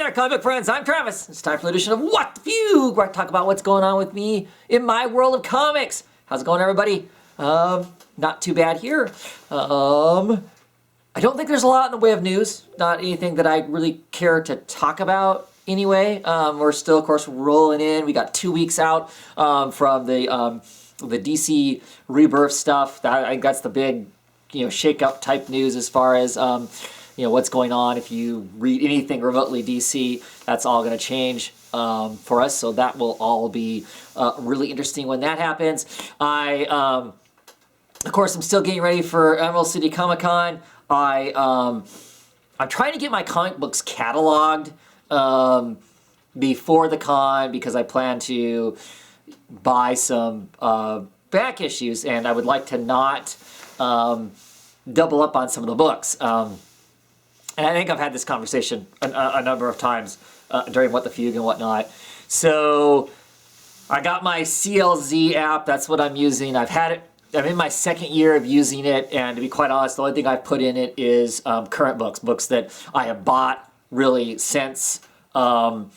there, comic book friends. I'm Travis. It's time for the edition of What the Fugue, where I talk about what's going on with me in my world of comics. How's it going, everybody? Not too bad here. I don't think there's a lot in the way of news. Not anything that I really care to talk about anyway. We're still, of course, rolling in. We got 2 weeks out from the DC Rebirth stuff. I think that's the big, shake-up type news as far as what's going on. If you read anything remotely DC, that's all going to change for us. So that will all be really interesting when that happens. Of course, I'm still getting ready for Emerald City Comic Con. I'm trying to get my comic books cataloged before the con because I plan to buy some back issues, and I would like to not double up on some of the books. And I think I've had this conversation a number of times during What the Fugue and whatnot. So I got my CLZ app. That's what I'm using. I've had it. I'm in my second year of using it, and to be quite honest, the only thing I've put in it is current books that I have bought really since getting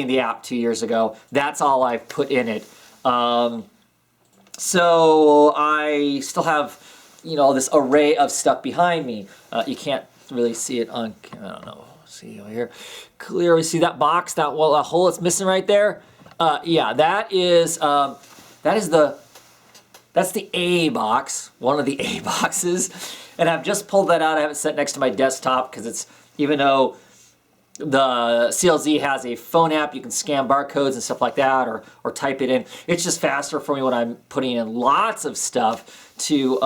the app 2 years ago. That's all I've put in it. So I still have, this array of stuff behind me. You can't really see it on, I don't know, see over here. Clearly see that box, that hole that's missing right there? Yeah, that's the A box, one of the A boxes. And I've just pulled that out. I have it set next to my desktop because it's, even though the CLZ has a phone app, you can scan barcodes and stuff like that, or type it in. It's just faster for me when I'm putting in lots of stuff to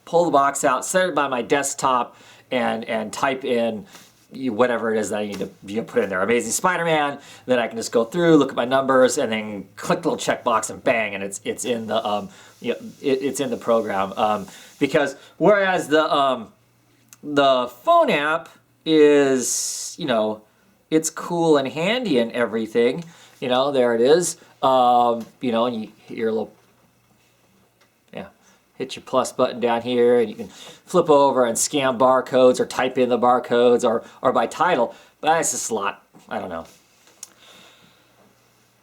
pull the box out, set it by my desktop, and type in whatever it is that I need to put in there. Amazing Spider-Man. Then I can just go through, look at my numbers, and then click the little checkbox and bang, and it's in the it's in the program. Because whereas the phone app is, it's cool and handy and everything. There it is. And you hit your little, hit your plus button down here, and you can flip over and scan barcodes or type in the barcodes or by title. But it's just a lot. I don't know.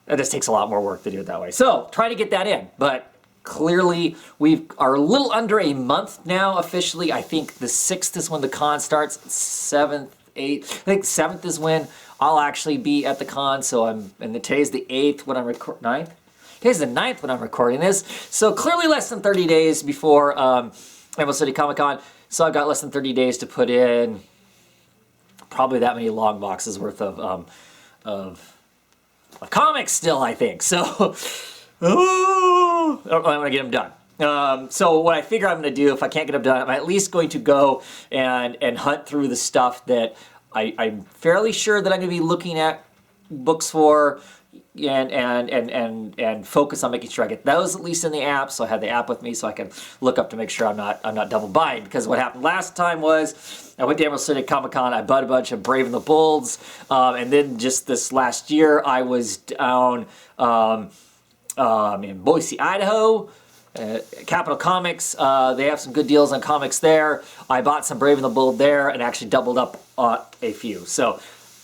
It just takes a lot more work to do it that way. So try to get that in. But clearly, we are a little under a month now officially. I think the 6th is when the con starts. 7th, 8th. I think 7th is when I'll actually be at the con. So today's the 8th when I'm recording. 9th? Today's the 9th when I'm recording this. So clearly less than 30 days before Emerald City Comic Con. So I've got less than 30 days to put in probably that many long boxes worth of comics still, I think. So I'm going to get them done. So what I figure I'm going to do, if I can't get them done, I'm at least going to go and hunt through the stuff that I'm fairly sure that I'm going to be looking at books for, and focus on making sure I get those at least in the app. So I have the app with me so I can look up to make sure I'm not double buying. Because what happened last time was I went to Emerald City Comic Con, I bought a bunch of Brave and the Bolds, and then just this last year I was down in Boise, Idaho. Capital Comics, they have some good deals on comics there. I bought some Brave and the Bold there and actually doubled up on a few. So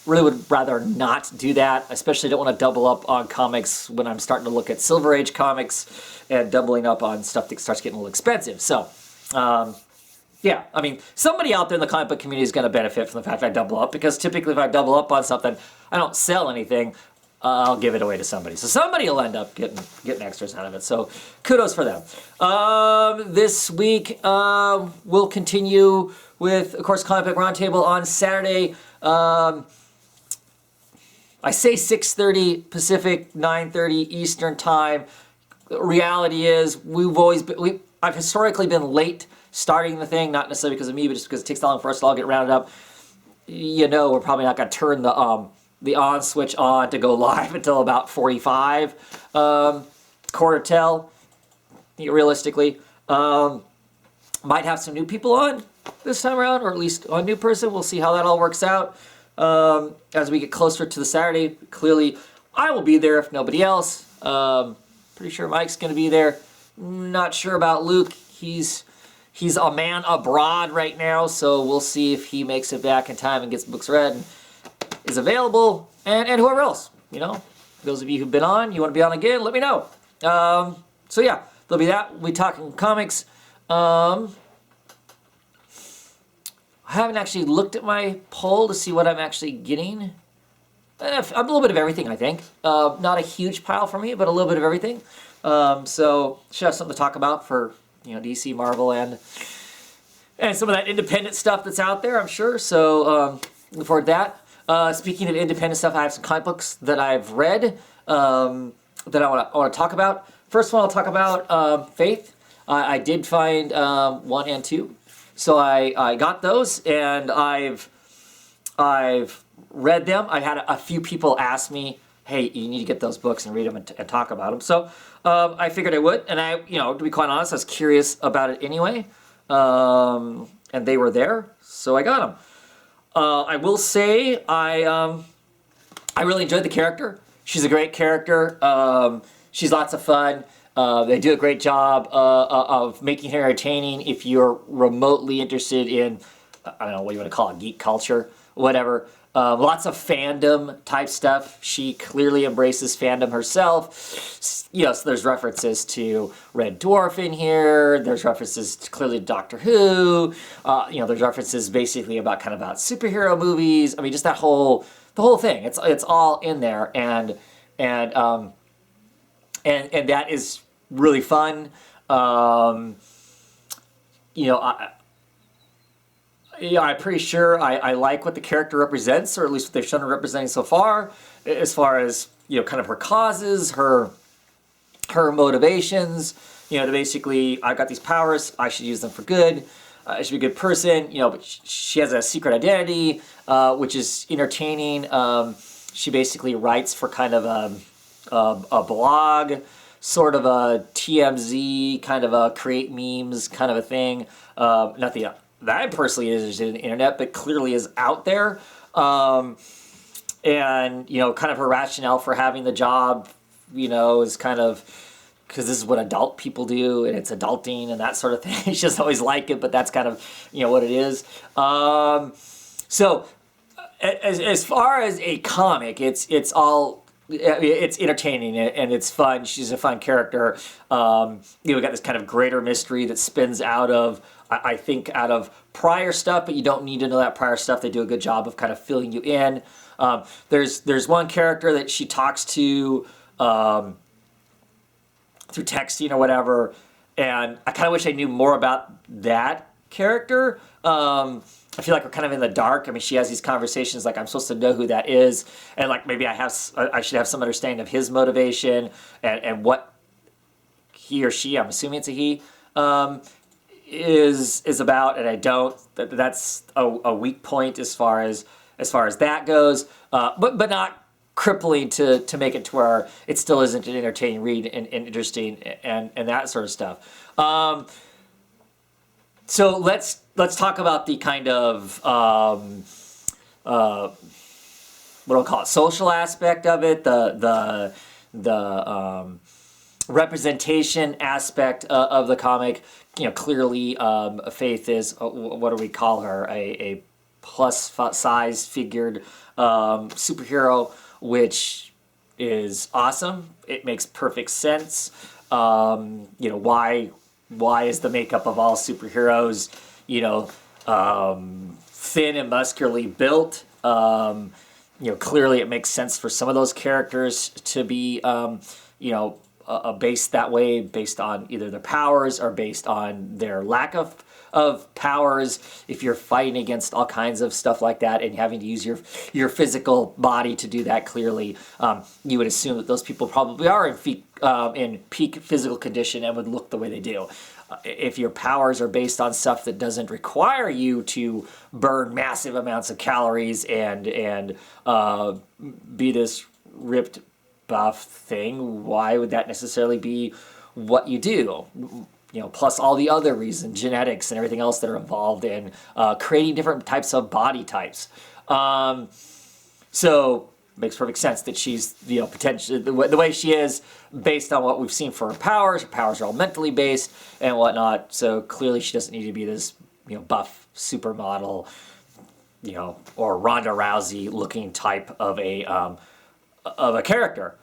really would rather not do that. Especially don't want to double up on comics when I'm starting to look at Silver Age comics and doubling up on stuff that starts getting a little expensive. So, yeah, I mean, somebody out there in the comic book community is going to benefit from the fact that I double up, because typically if I double up on something, I don't sell anything. I'll give it away to somebody. So somebody will end up getting extras out of it. So kudos for them. This week, we'll continue with, of course, Comic Book Roundtable on Saturday. I say 6:30 Pacific, 9:30 Eastern Time. The reality is, I've historically been late starting the thing, not necessarily because of me, but just because it takes so long for us to all get rounded up. We're probably not going to turn the on switch on to go live until about 45, quarter till, realistically. Might have some new people on this time around, or at least a new person. We'll see how that all works out. As we get closer to the Saturday, clearly I will be there if nobody else. Pretty sure Mike's going to be there. Not sure about Luke. He's He's a man abroad right now, so we'll see if he makes it back in time and gets books read and is available, and whoever else, you know. Those of you who've been on, you want to be on again, let me know. So yeah, there'll be that. We'll be talking comics. I haven't actually looked at my poll to see what I'm actually getting. A little bit of everything, I think. Not a huge pile for me, but a little bit of everything. So should have something to talk about for, you know, DC, Marvel, and some of that independent stuff that's out there, I'm sure. So look forward to that. Speaking of independent stuff, I have some comic books that I've read that I want to talk about. First one I'll talk about Faith. I did find 1 and 2, so I got those, and I've read them. I had a few people ask me, "Hey, you need to get those books and read them and talk about them." So I figured I would, and to be quite honest, I was curious about it anyway, and they were there, so I got them. I will say I really enjoyed the character. She's a great character. She's lots of fun. They do a great job of making her entertaining if you're remotely interested in, I don't know, what you want to call it, geek culture, whatever. Lots of fandom type stuff. She clearly embraces fandom herself. You know, so there's references to Red Dwarf in here. There's references to clearly Doctor Who. There's references basically about superhero movies. I mean, just the whole thing. It's all in there, and that is really fun. I'm pretty sure I like what the character represents, or at least what they've shown her representing so far, as far as, kind of her causes, her motivations, to basically, I've got these powers, I should use them for good, I should be a good person, but she has a secret identity, which is entertaining. She basically writes for kind of a blog, sort of a TMZ, kind of a create memes kind of a thing. Nothing that I personally is in the internet, but clearly is out there. And, kind of her rationale for having the job, is kind of, because this is what adult people do, and it's adulting and that sort of thing. She doesn't always like it, but that's kind of, what it is. So, as far as a comic, it's entertaining and it's fun. She's a fun character. We got this kind of greater mystery that spins out of, I think, out of prior stuff, but you don't need to know that prior stuff. They do a good job of kind of filling you in. There's one character that she talks to through texting or whatever, and I kind of wish I knew more about that character. I feel like we're kind of in the dark. I mean, she has these conversations like I'm supposed to know who that is, and like maybe I should have some understanding of his motivation and what he or she, I'm assuming it's a he, is about, and I don't. That's a weak point as far as that goes, but not crippling to make it to where it still isn't an entertaining read and interesting and that sort of stuff. So let's talk about the kind of what do I call it, social aspect of it, the representation aspect of the comic. Clearly, Faith is what do we call her? A plus size figured superhero, which is awesome. It makes perfect sense. Why is the makeup of all superheroes, thin and muscularly built? Clearly it makes sense for some of those characters to be, based that way, based on either their powers or based on their lack of powers. If you're fighting against all kinds of stuff like that and having to use your physical body to do that, clearly you would assume that those people probably are in peak physical condition and would look the way they do. If your powers are based on stuff that doesn't require you to burn massive amounts of calories and be this ripped buff thing, why would that necessarily be what you do? Plus all the other reasons, genetics and everything else that are involved in creating different types of body types. So makes perfect sense that she's, you know, potentially the way she is based on what we've seen for her powers. Her powers are all mentally based and whatnot. So clearly she doesn't need to be this, you know, buff supermodel, you know, or Ronda Rousey looking type of a character.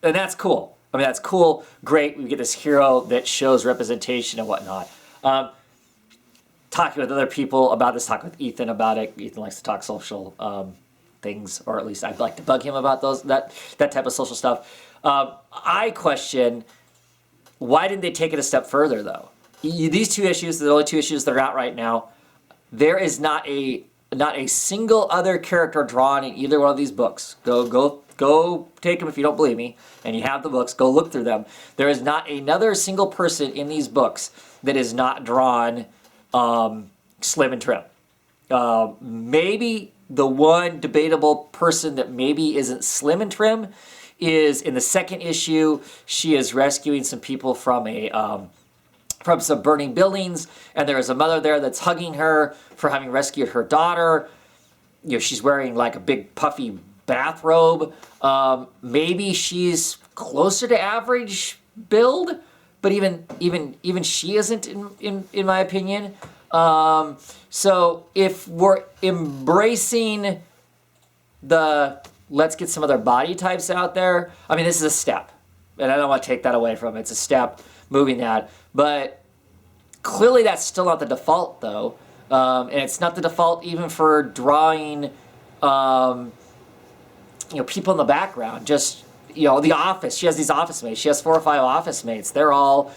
And that's cool. I mean, that's cool. Great. We get this hero that shows representation and whatnot. Talking with other people about this, talking with Ethan about it. Ethan likes to talk social things, or at least I'd like to bug him about that type of social stuff. I question, why didn't they take it a step further, though? These two issues, the only two issues that are out right now, there is not a single other character drawn in either one of these books. Go take them if you don't believe me, and you have the books, go look through them. There is not another single person in these books that is not drawn slim and trim. Maybe the one debatable person that maybe isn't slim and trim is in the second issue. She is rescuing some people from some burning buildings, and there is a mother there that's hugging her for having rescued her daughter. You know, she's wearing like a big puffy bathrobe. Maybe she's closer to average build, but even she isn't in my opinion. So if we're embracing the let's get some other body types out there, I mean, this is a step, and I don't want to take that away from it. It's a step moving that, but clearly that's still not the default, though, and it's not the default even for drawing, you know, people in the background. Just, you know, the office. She has these office mates. She has 4 or 5 office mates. They're all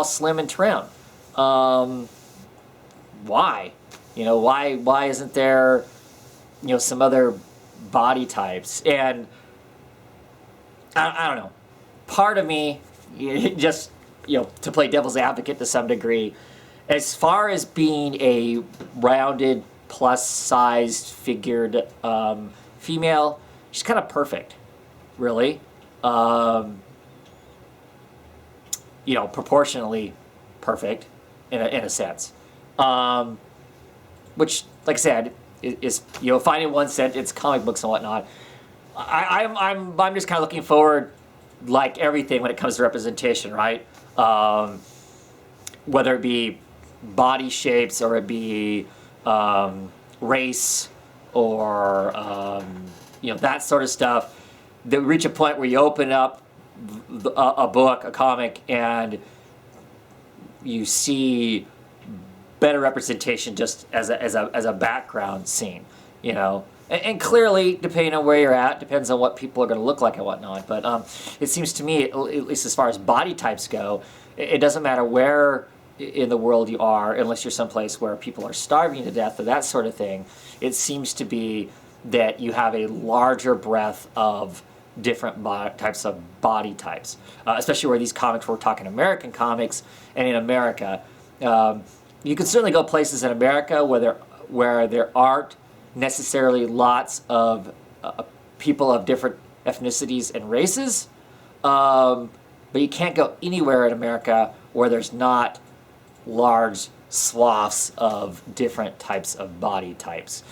slim and trim. Why? You know, why isn't there, you know, some other body types? And I don't know. Part of me, just, you know, to play devil's advocate to some degree, as far as being a rounded, plus-sized, figured female, she's kind of perfect, really. You know, proportionally perfect in a sense. Which, like I said, is, you know, finding one set, it's comic books and whatnot. I'm just kind of looking forward, like everything when it comes to representation, right? Whether it be body shapes or it be race or you know, that sort of stuff. That reach a point where you open up a book, a comic, and you see better representation just as a background scene, you know. And clearly, depending on where you're at, depends on what people are going to look like and whatnot. But it seems to me, at least as far as body types go, it doesn't matter where in the world you are, unless you're someplace where people are starving to death or that sort of thing. It seems to be that you have a larger breadth of different types of body types, especially where these comics, we're talking American comics, and in America, you can certainly go places in America where there aren't necessarily lots of people of different ethnicities and races, but you can't go anywhere in America where there's not large swaths of different types of body types.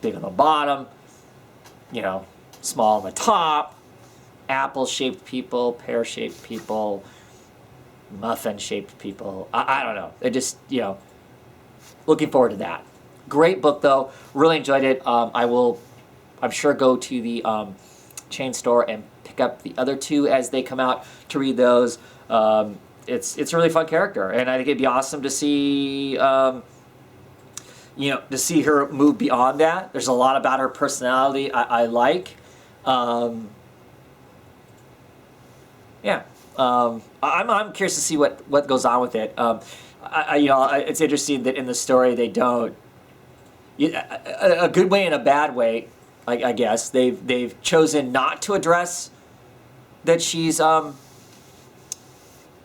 Big on the bottom, you know, small on the top, apple-shaped people, pear-shaped people, muffin-shaped people. I don't know. It just, you know, looking forward to that. Great book, though. Really enjoyed it. I'm sure, go to the chain store and pick up the other two as they come out to read those. It's a really fun character, and I think it'd be awesome to see, you know, to see her move beyond that. There's a lot about her personality I like. Yeah. I'm curious to see what goes on with it. You know, it's interesting that in the story they don't. A good way and a bad way, I guess. They've chosen not to address that she's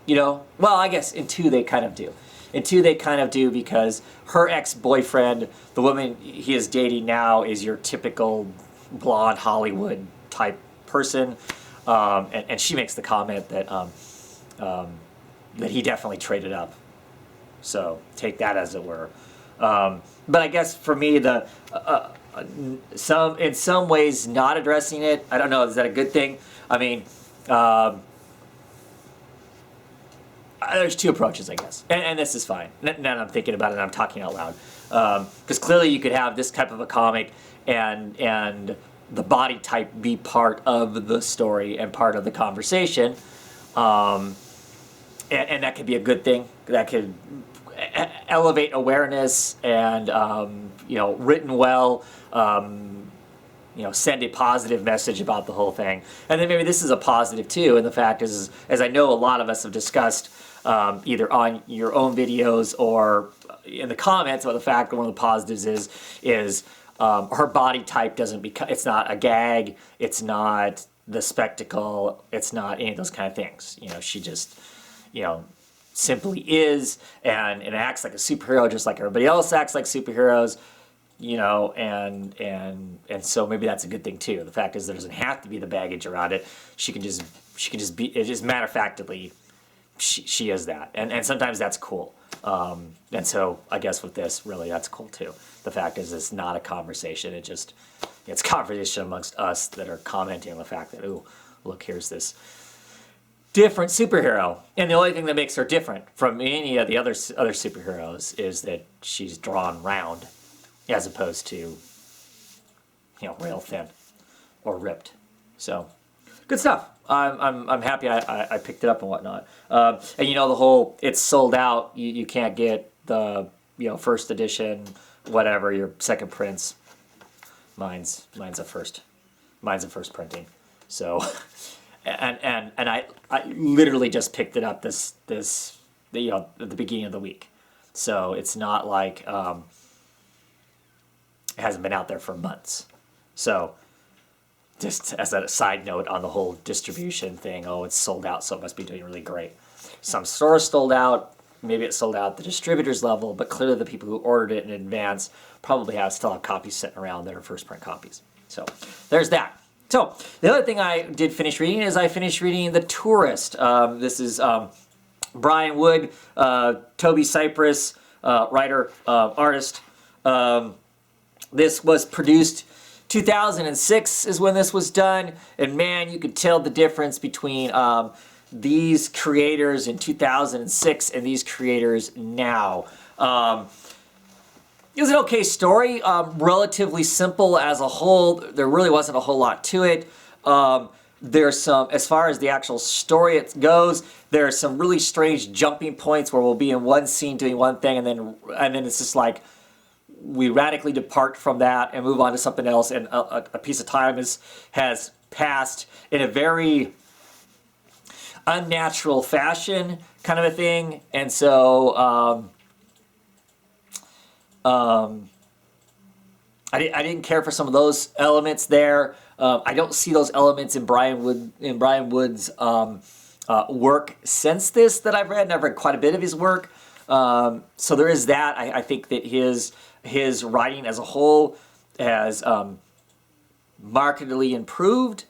you know, well, I guess in 2 they kind of do. In 2 they kind of do, because her ex-boyfriend, the woman he is dating now, is your typical blonde Hollywood type person, and she makes the comment that that he definitely traded up. So take that as it were. But I guess for me, in some ways not addressing it. I don't know. Is that a good thing? I mean, there's two approaches, I guess, and this is fine. Now I'm thinking about it, and I'm talking out loud, because clearly you could have this type of a comic and the body type be part of the story and part of the conversation, and that could be a good thing. That could elevate awareness and written well. Send a positive message about the whole thing. And then maybe this is a positive too, and the fact is, as I know a lot of us have discussed, either on your own videos or in the comments, about the fact that one of the positives is her body type doesn't become, it's not a gag, it's not the spectacle, it's not any of those kind of things. She just, simply is and acts like a superhero just like everybody else acts like superheroes. And so maybe that's a good thing too. The fact is there doesn't have to be the baggage around it. She can just be, it just matter of factly, she is that. And sometimes that's cool. And so I guess with this, really, that's cool too. The fact is it's not a conversation. It's conversation amongst us that are commenting on the fact that, ooh, look, here's this different superhero. And the only thing that makes her different from any of the other superheroes is that she's drawn round, as opposed to, rail thin or ripped. So, good stuff. I'm happy I picked it up and whatnot. And the whole, it's sold out. You can't get the first edition, whatever, your second prints. Mine's a first printing. So, and I literally just picked it up at the beginning of the week. So it's not like it hasn't been out there for months. So just as a side note on the whole distribution thing, it's sold out, so it must be doing really great. Some stores sold out, maybe it sold out at the distributor's level, but clearly the people who ordered it in advance probably still have copies sitting around that are first print copies. So there's that. So the other thing I did finish reading is I finished reading The Tourist. This is Brian Wood, Toby Cypress, writer, artist. This was produced 2006 is when this was done, and man, you could tell the difference between these creators in 2006 and these creators now. It was an okay story, relatively simple as a whole. There really wasn't a whole lot to it. There's some, as far as the actual story it goes, there are some really strange jumping points where we'll be in one scene doing one thing, and then it's just like we radically depart from that and move on to something else, and a piece of time has passed in a very unnatural fashion, kind of a thing. And so I didn't care for some of those elements there. I don't see those elements in Brian Wood's work since this that I've read, and I've read quite a bit of his work. So there is that. I think that his writing as a whole has markedly improved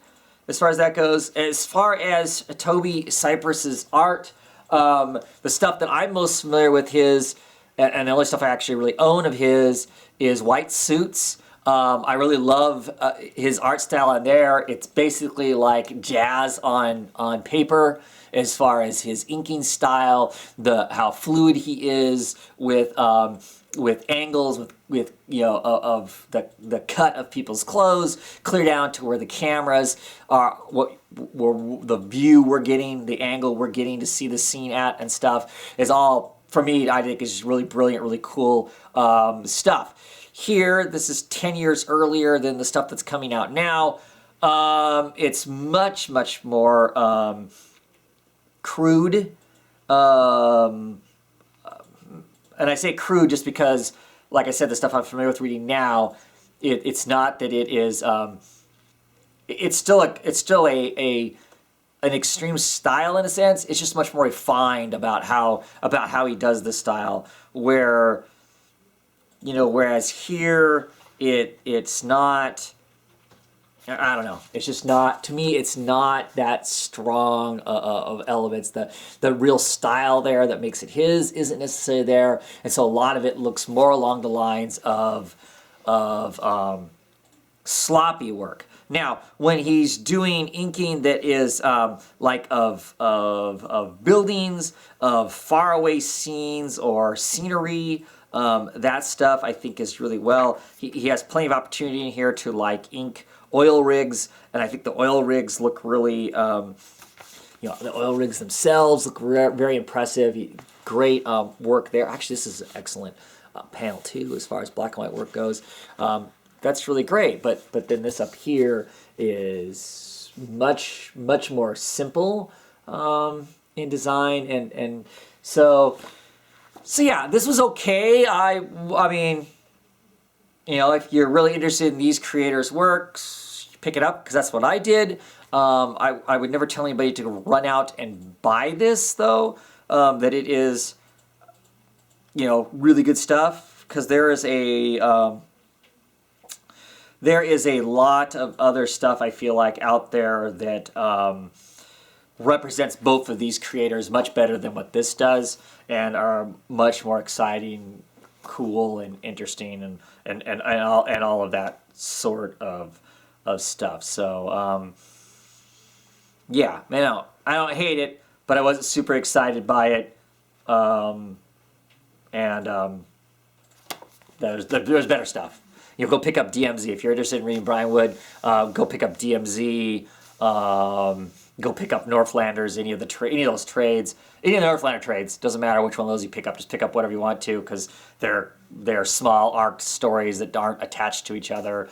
as far as that goes. As far as Toby Cypress's art, the stuff that I'm most familiar with his, and the only stuff I actually really own of his, is White Suits. I really love his art style on there. It's basically like jazz on paper as far as his inking style, how fluid he is with angles, with of the cut of people's clothes, clear down to where the cameras are, the view we're getting, the angle we're getting to see the scene at and stuff is all, for me, I think is just really brilliant, really cool stuff. Here, this is 10 years earlier than the stuff that's coming out now. It's much, much more crude. And I say crude just because, like I said, the stuff I'm familiar with reading now, it's not that it is. It's still an extreme style in a sense. It's just much more refined about how he does the style. Whereas here it's not. I don't know. It's just not, to me, it's not that strong of elements. The real style there that makes it his isn't necessarily there. And so a lot of it looks more along the lines of sloppy work. Now, when he's doing inking that is like of buildings, of faraway scenes or scenery, that stuff I think is really well. He has plenty of opportunity in here to like ink oil rigs, and I think the oil rigs look really, the oil rigs themselves look very impressive. Great work there. Actually, this is an excellent panel too, as far as black and white work goes. That's really great. But then this up here is much more simple in design, and so yeah, this was okay. I mean, if you're really interested in these creators' works, pick it up, because that's what I did. I would never tell anybody to run out and buy this, though. That it is, really good stuff, because there is a lot of other stuff I feel like out there that represents both of these creators much better than what this does, and are much more exciting, cool, and interesting, and all of that sort of stuff. So yeah, man, I don't hate it, but I wasn't super excited by it. There's better stuff. Go pick up DMZ if you're interested in reading Brian Wood. Go pick up DMZ. Go pick up Northlanders. Any of those trades, any of the Northlander trades. Doesn't matter which one of those you pick up. Just pick up whatever you want to, because they're small arc stories that aren't attached to each other.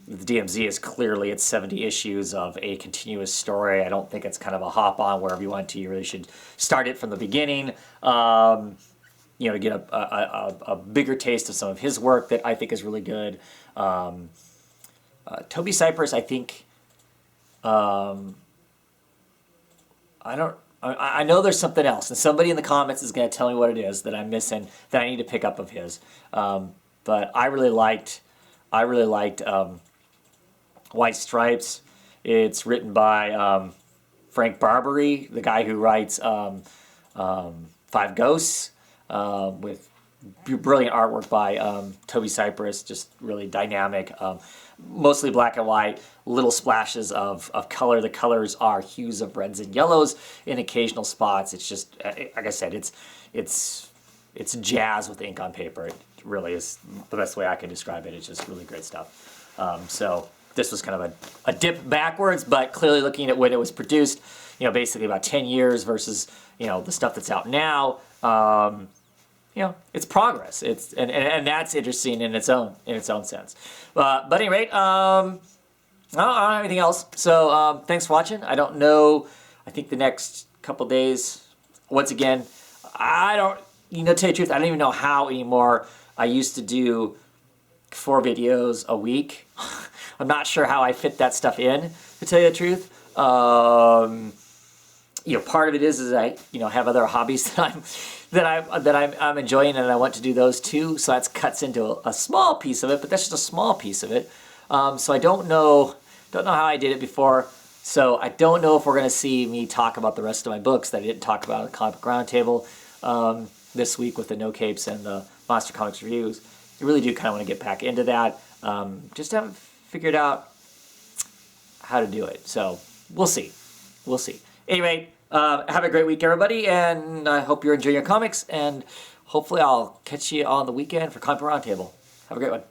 The DMZ is clearly, it's 70 issues of a continuous story. I don't think it's kind of a hop on wherever you want to. You really should start it from the beginning. To get a bigger taste of some of his work that I think is really good. Toby Cypress, I think, I know there's something else, and somebody in the comments is going to tell me what it is that I'm missing that I need to pick up of his. But I really liked White Stripes. It's written by Frank Barbary, the guy who writes Five Ghosts, with brilliant artwork by Toby Cypress, just really dynamic, mostly black and white, little splashes of color. The colors are hues of reds and yellows in occasional spots. It's just, like I said, it's jazz with ink on paper. It really is the best way I can describe it. It's just really great stuff. So this was kind of a dip backwards, but clearly looking at when it was produced, basically about 10 years versus, the stuff that's out now, it's progress. And that's interesting in its own sense. But at any rate, I don't have anything else. So thanks for watching. I don't know. I think the next couple days, once again, tell you the truth, I don't even know how anymore. I used to do 4 videos a week. I'm not sure how I fit that stuff in, to tell you the truth. Part of it is I have other hobbies that I'm enjoying, and I want to do those too. So that cuts into a small piece of it, but that's just a small piece of it. So I don't know how I did it before. So I don't know if we're going to see me talk about the rest of my books that I didn't talk about at the Comic Book Roundtable this week with the No Capes and the Monster Comics reviews. I really do kind of want to get back into that. Just haven't figured out how to do it. So we'll see. Anyway, have a great week, everybody, and I hope you're enjoying your comics, and hopefully I'll catch you on the weekend for Comic Book Roundtable. Have a great one.